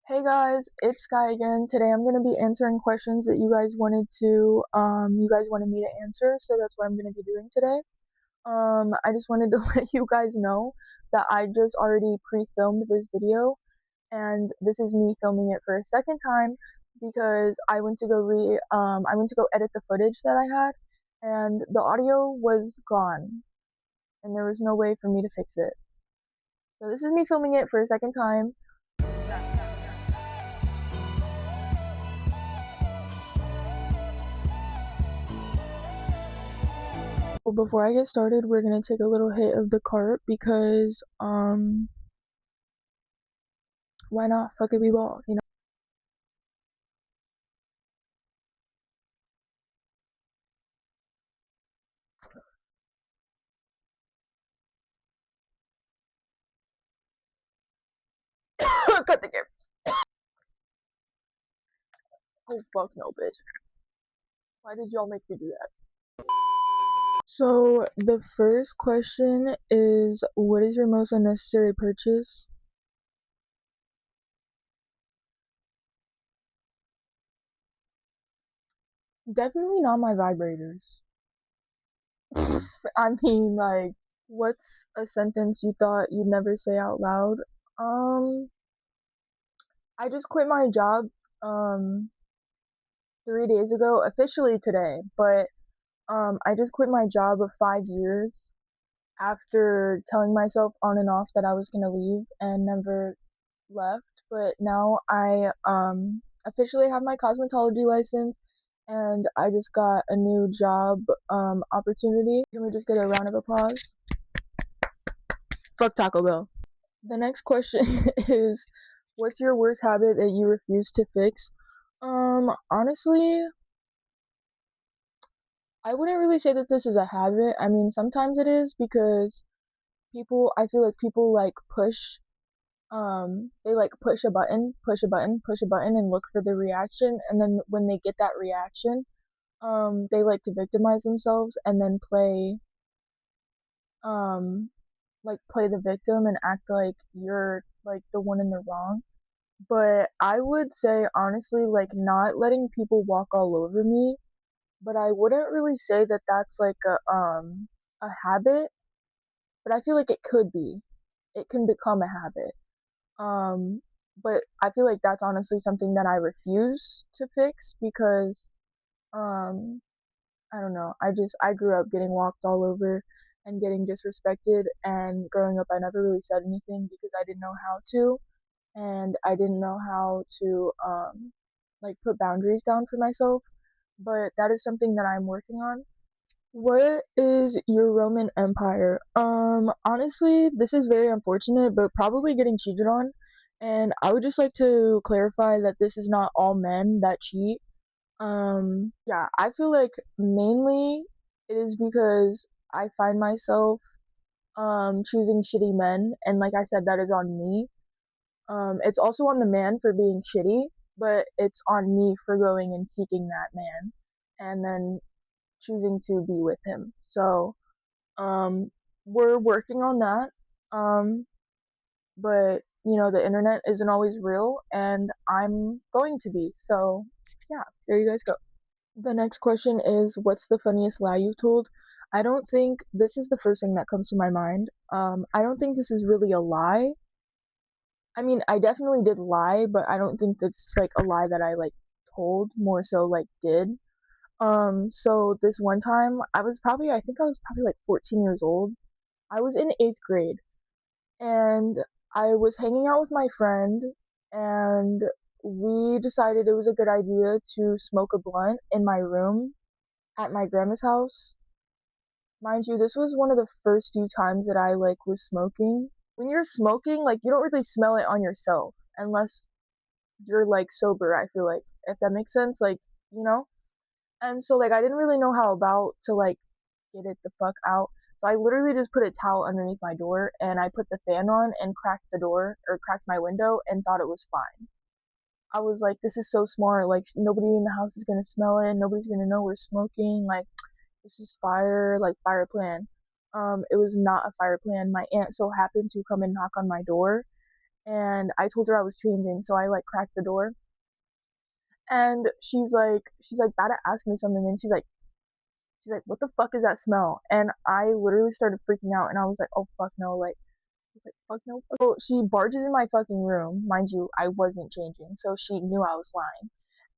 Hey guys, it's Sky again. Today I'm gonna be answering questions that you guys wanted me to answer, so that's what I'm gonna be doing today. I just wanted to let you guys know that I just already pre-filmed this video, and this is me filming it for a second time because I went to go edit the footage that I had, and the audio was gone, and there was no way for me to fix it. So this is me filming it for a second time. Well, before I get started, we're gonna take a little hit of the cart because, why not? Fuck it, we ball, you know? Cut the game. Oh, fuck no, bitch. Why did y'all make me do that? So, the first question is, what is your most unnecessary purchase? Definitely not my vibrators. I mean, like, what's a sentence you thought you'd never say out loud? Um, I just quit my job, um, 3 days ago, officially today, but I just quit my job of 5 years after telling myself on and off that I was gonna leave and never left. But now I officially have my cosmetology license and I just got a new job opportunity. Can we just get a round of applause? Fuck Taco Bell. The next question is, what's your worst habit that you refuse to fix? Honestly, I wouldn't really say that this is a habit. I mean, sometimes it is because I feel like people like they like push a button, push a button, push a button and look for the reaction, and then when they get that reaction, they like to victimize themselves and then um play the victim and act like you're like the one in the wrong. But I would say honestly, like, not letting people walk all over me, but I wouldn't really say that that's like a habit, but I feel like it could be. It can become a habit. Um, but I feel like that's honestly something that I refuse to fix because, um, I don't know. I grew up getting walked all over and getting disrespected, and growing up, I never really said anything because I didn't know how to, and I didn't know how to, like, put boundaries down for myself. But that is something that I'm working on. What is your Roman Empire? Honestly, this is very unfortunate, but probably getting cheated on. And I would just like to clarify that this is not all men that cheat. Yeah, I feel like mainly it is because I find myself choosing shitty men, and like I said, that is on me. It's also on the man for being shitty, but it's on me for going and seeking that man, and then choosing to be with him. So, um, we're working on that. Um, but you know, the internet isn't always real, and I'm going to be. So, yeah, there you guys go. The next question is, what's the funniest lie you've told? I don't think this is the first thing that comes to my mind. I don't think this is really a lie. I mean, I definitely did lie, but I don't think that's like a lie that I like told, more so like did. So this one time, I think I was probably like 14 years old. I was in 8th grade, and I was hanging out with my friend, and we decided it was a good idea to smoke a blunt in my room at my grandma's house. Mind you, this was one of the first few times that I like was smoking. When you're smoking, like, you don't really smell it on yourself unless you're like sober, I feel like, if that makes sense, like, you know? And so like I didn't really know how about to like get it the fuck out. So I literally just put a towel underneath my door and I put the fan on and cracked the door or cracked my window and thought it was fine. I was like, this is so smart. Like, nobody in the house is gonna smell it. Nobody's gonna know we're smoking. Like, this is fire. Like, fire plan. It was not a fire plan. My aunt so happened to come and knock on my door, and I told her I was changing, so I like cracked the door, and she's like about to ask me something, and she's like, what the fuck is that smell? And I literally started freaking out, and I was like, oh fuck no, like fuck no. So she barges in my fucking room, mind you, I wasn't changing, so she knew I was lying.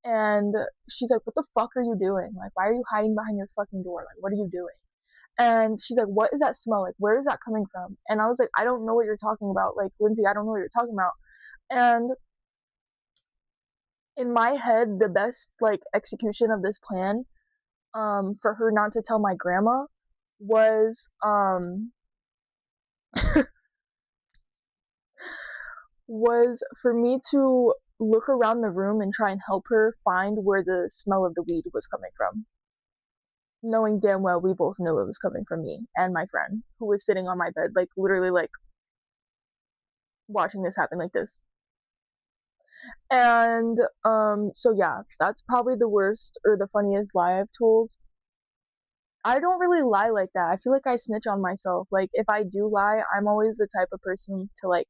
And she's like, what the fuck are you doing? Like, why are you hiding behind your fucking door? Like, what are you doing? And she's like, what is that smell? Like, where is that coming from? And I was like, I don't know what you're talking about. Like, Lindsay, I don't know what you're talking about. And in my head, the best like execution of this plan, for her not to tell my grandma was, was for me to look around the room and try and help her find where the smell of the weed was coming from, knowing damn well we both knew it was coming from me and my friend who was sitting on my bed, like literally like watching this happen like this. And so yeah, that's probably the worst or the funniest lie I've told. I don't really lie like that. I feel like I snitch on myself. Like if I do lie, I'm always the type of person to like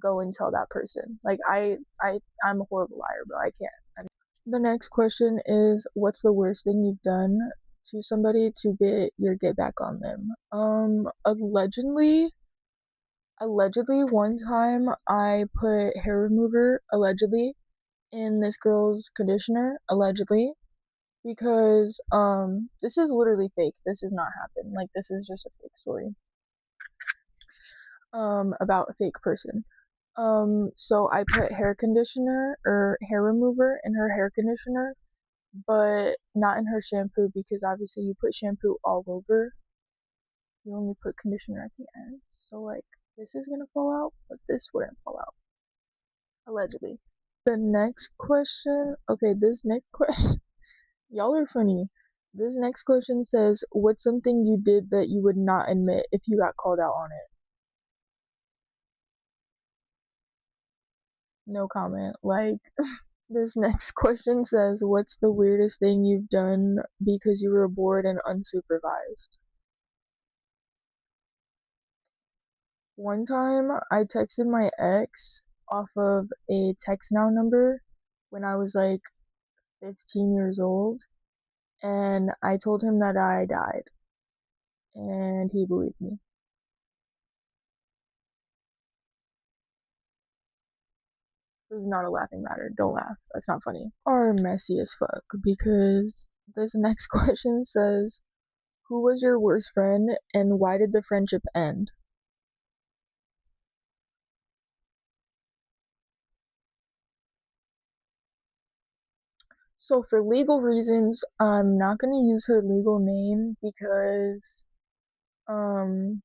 go and tell that person. Like I'm a horrible liar, bro. I can't. The next question is, what's the worst thing you've done to somebody to get your get back on them? Allegedly, one time I put hair remover, allegedly, in this girl's conditioner, allegedly, because, this is literally fake. This has not happened. Like, this is just a fake story, about a fake person. So I put hair conditioner or hair remover in her hair conditioner, but not in her shampoo because obviously you put shampoo all over. You only put conditioner at the end. So like this is gonna fall out, but this wouldn't fall out. Allegedly. The next question, okay, this next question, y'all are funny. This next question says, what's something you did that you would not admit if you got called out on it? No comment. Like, this next question says, what's the weirdest thing you've done because you were bored and unsupervised? One time I texted my ex off of a text now number when I was like 15 years old, and I told him that I died, and he believed me. This is not a laughing matter. Don't laugh. That's not funny. Are messy as fuck because this next question says, who was your worst friend and why did the friendship end? So for legal reasons, I'm not gonna use her legal name because, um,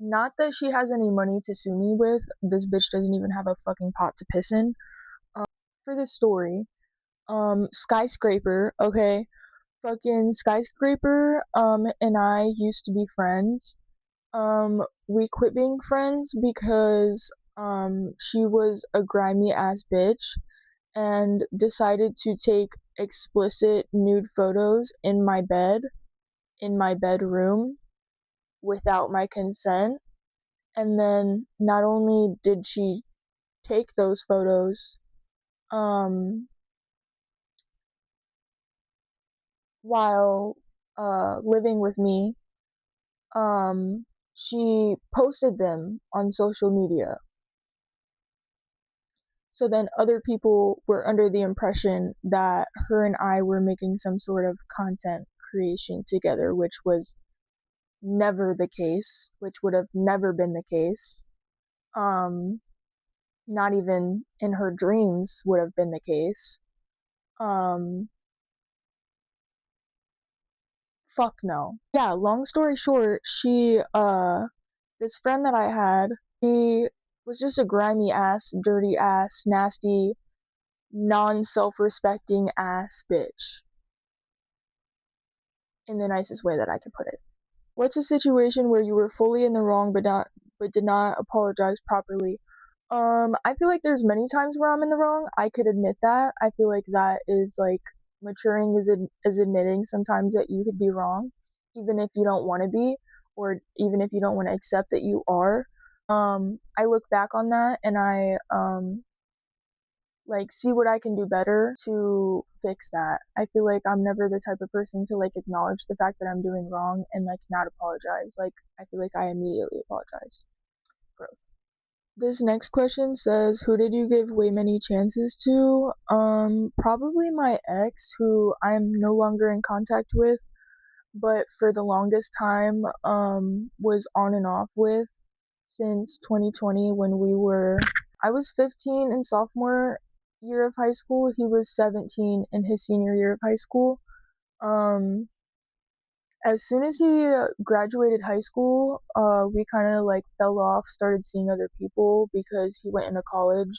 not that she has any money to sue me with. This bitch doesn't even have a fucking pot to piss in. For this story, Skyscraper, okay, fucking Skyscraper, and I used to be friends. We quit being friends because, she was a grimy ass bitch and decided to take explicit nude photos in my bedroom, without my consent. And then not only did she take those photos, um, while living with me, she posted them on social media. So then other people were under the impression that her and I were making some sort of content creation together, which was never the case, which would have never been the case. Um, Not even in her dreams would have been the case. Um, Fuck no. Yeah, long story short, this friend that I had, he was just a grimy ass, dirty ass, nasty, non self respecting ass bitch. In the nicest way that I could put it. What's a situation where you were fully in the wrong but did not apologize properly? I feel like there's many times where I'm in the wrong. I could admit that. I feel like that is like maturing is admitting sometimes that you could be wrong, even if you don't want to be, or even if you don't want to accept that you are. I look back on that and I like see what I can do better to fix that. I feel like I'm never the type of person to like acknowledge the fact that I'm doing wrong and like not apologize. Like I feel like I immediately apologize. Growth. This next question says, who did you give way many chances to? Probably my ex, who I'm no longer in contact with, but for the longest time, was on and off with since 2020 when I was 15 in sophomore year of high school. He was 17 in his senior year of high school. Um, as soon as he graduated high school, we kind of like fell off, started seeing other people because he went into college,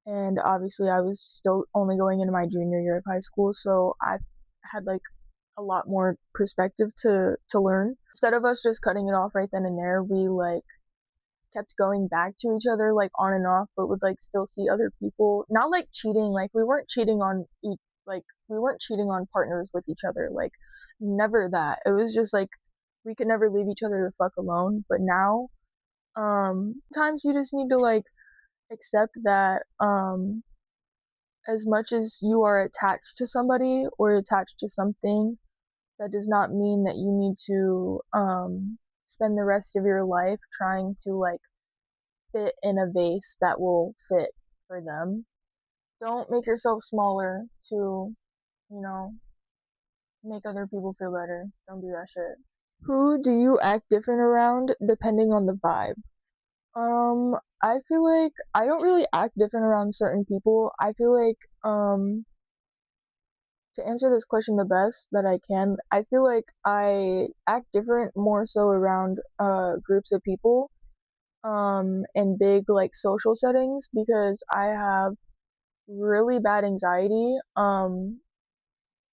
and obviously I was still only going into my junior year of high school, so I had like a lot more perspective to learn. Instead of us just cutting it off right then and there, we like kept going back to each other like on and off, but would like still see other people. Not like cheating, like we weren't cheating on like we weren't cheating on partners with each other, like never that. It was just like we could never leave each other the fuck alone. But now, sometimes you just need to like accept that as much as you are attached to somebody or attached to something, that does not mean that you need to spend the rest of your life trying to like fit in a vase that will fit for them. Don't make yourself smaller to, you know, make other people feel better. Don't do that shit. Who do you act different around depending on the vibe? I feel like I don't really act different around certain people. I feel like, to answer this question the best that I can, I feel like I act different more so around, groups of people, in big, like, social settings because I have really bad anxiety,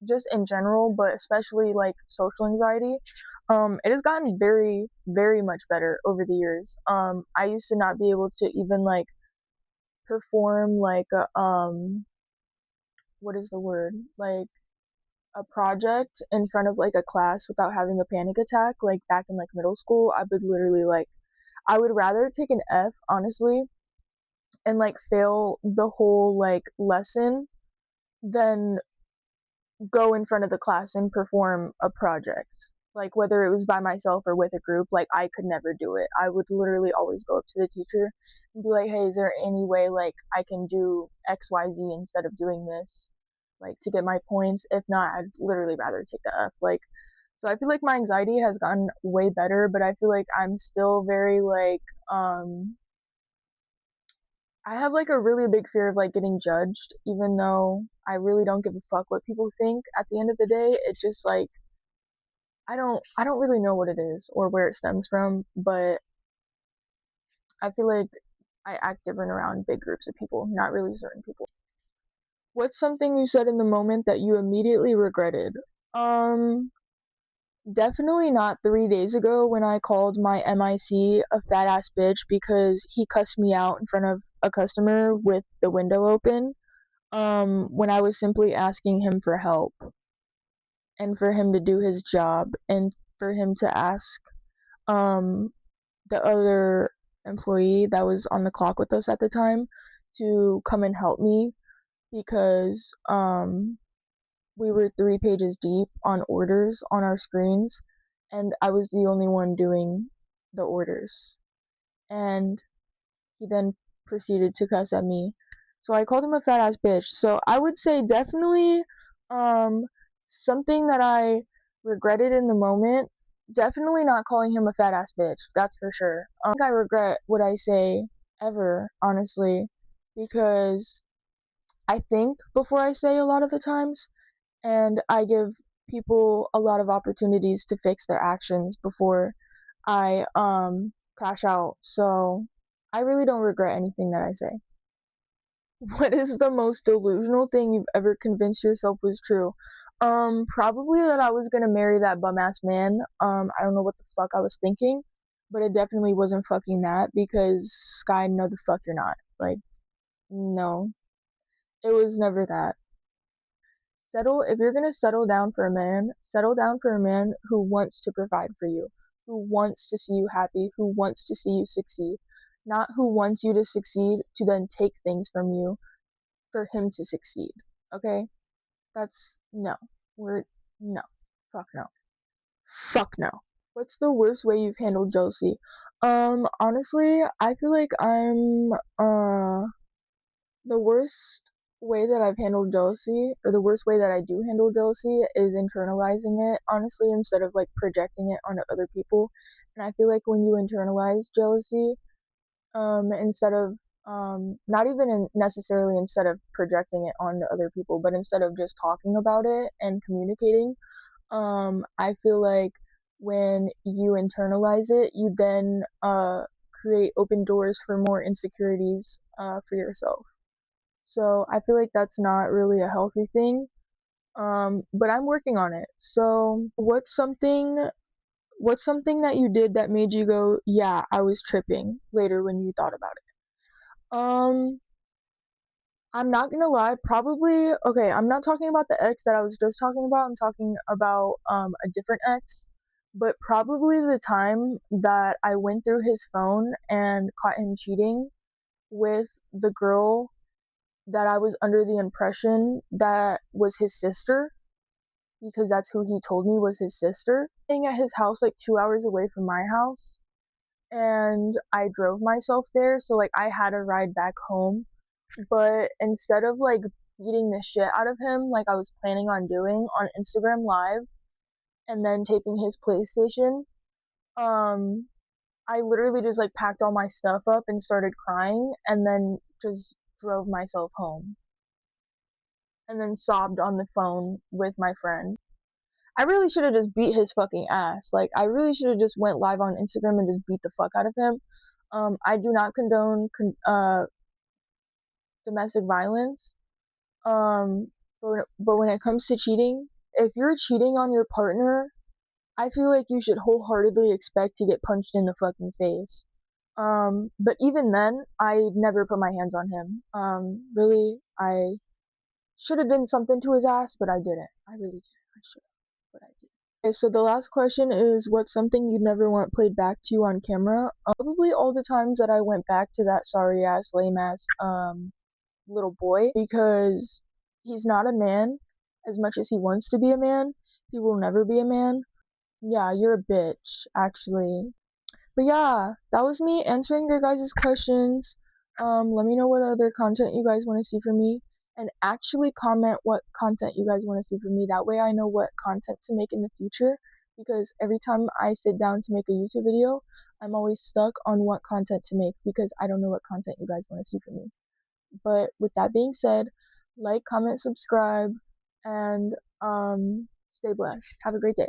just in general, but especially like social anxiety. It has gotten very, very much better over the years. I used to not be able to even like perform like what is the word? Like a project in front of like a class without having a panic attack. Like back in like middle school, I would literally like I would rather take an F honestly and like fail the whole like lesson than go in front of the class and perform a project. Like whether it was by myself or with a group, like I could never do it. I would literally always go up to the teacher and be like, "Hey, is there any way like I can do XYZ instead of doing this?" Like to get my points. If not, I'd literally rather take the F. Like so I feel like my anxiety has gotten way better, but I feel like I'm still very like I have like a really big fear of like getting judged, even though I really don't give a fuck what people think. At the end of the day, it's just like I don't really know what it is or where it stems from, but I feel like I act different around big groups of people, not really certain people. What's something you said in the moment that you immediately regretted? Um, Definitely not 3 days ago when I called my MIC a fat ass bitch because he cussed me out in front of a customer with the window open. When I was simply asking him for help and for him to do his job and for him to ask um the other employee that was on the clock with us at the time to come and help me because we were 3 pages deep on orders on our screens and I was the only one doing the orders. And he then proceeded to cuss at me. So I called him a fat ass bitch. So I would say definitely um something that I regretted in the moment. Definitely not calling him a fat ass bitch. That's for sure. I don't think I regret what I say ever, honestly, because I think before I say a lot of the times, and I give people a lot of opportunities to fix their actions before I crash out. So I really don't regret anything that I say. What is the most delusional thing you've ever convinced yourself was true? Probably that I was gonna marry that bum ass man. I don't know what the fuck I was thinking, but it definitely wasn't fucking that because Sky, no the fuck you're not. Like, no. It was never that. Settle if you're gonna settle down for a man, settle down for a man who wants to provide for you, who wants to see you happy, who wants to see you succeed. not who wants you to succeed to then take things from you for him to succeed. Okay? That's no. We're no. Fuck no. Fuck no. What's the worst way you've handled jealousy? Honestly, I feel like the worst way that I've handled jealousy, or the worst way that I do handle jealousy, is internalizing it, honestly, instead of like projecting it onto other people. And I feel like when you internalize jealousy, instead of not even necessarily instead of projecting it onto other people, but instead of just talking about it and communicating, I feel like when you internalize it, you then create open doors for more insecurities for yourself. So I feel like that's not really a healthy thing. But I'm working on it. So what's something that you did that made you go, yeah, I was tripping later when you thought about it? I'm not gonna lie, probably okay, I'm not talking about the ex that I was just talking about, I'm talking about a different ex. But probably the time that I went through his phone and caught him cheating with the girl that I was under the impression that was his sister, because that's who he told me was his sister. Staying at his house like 2 hours away from my house, and I drove myself there, so like I had a ride back home. But instead of like beating the shit out of him like I was planning on doing on Instagram Live and then taking his PlayStation, um, I literally just like packed all my stuff up and started crying and then just drove myself home and then sobbed on the phone with my friend. I really should have just beat his fucking ass. Like I really should have just went live on Instagram and just beat the fuck out of him. I do not condone domestic violence. But when it comes to cheating, if you're cheating on your partner, I feel like you should wholeheartedly expect to get punched in the fucking face. But even then, I never put my hands on him. Really, I should have done something to his ass, but I didn't. I really did. I should have, but I didn't. Okay, so the last question is, what's something you'd never want played back to you on camera? Probably all the times that I went back to that sorry ass, lame ass, little boy, because he's not a man as much as he wants to be a man. He will never be a man. Yeah, you're a bitch, actually. But yeah, that was me answering your guys' questions. Let me know what other content you guys want to see from me. And actually comment what content you guys want to see from me. That way I know what content to make in the future. Because every time I sit down to make a YouTube video, I'm always stuck on what content to make because I don't know what content you guys want to see from me. But with that being said, like, comment, subscribe, and stay blessed. Have a great day.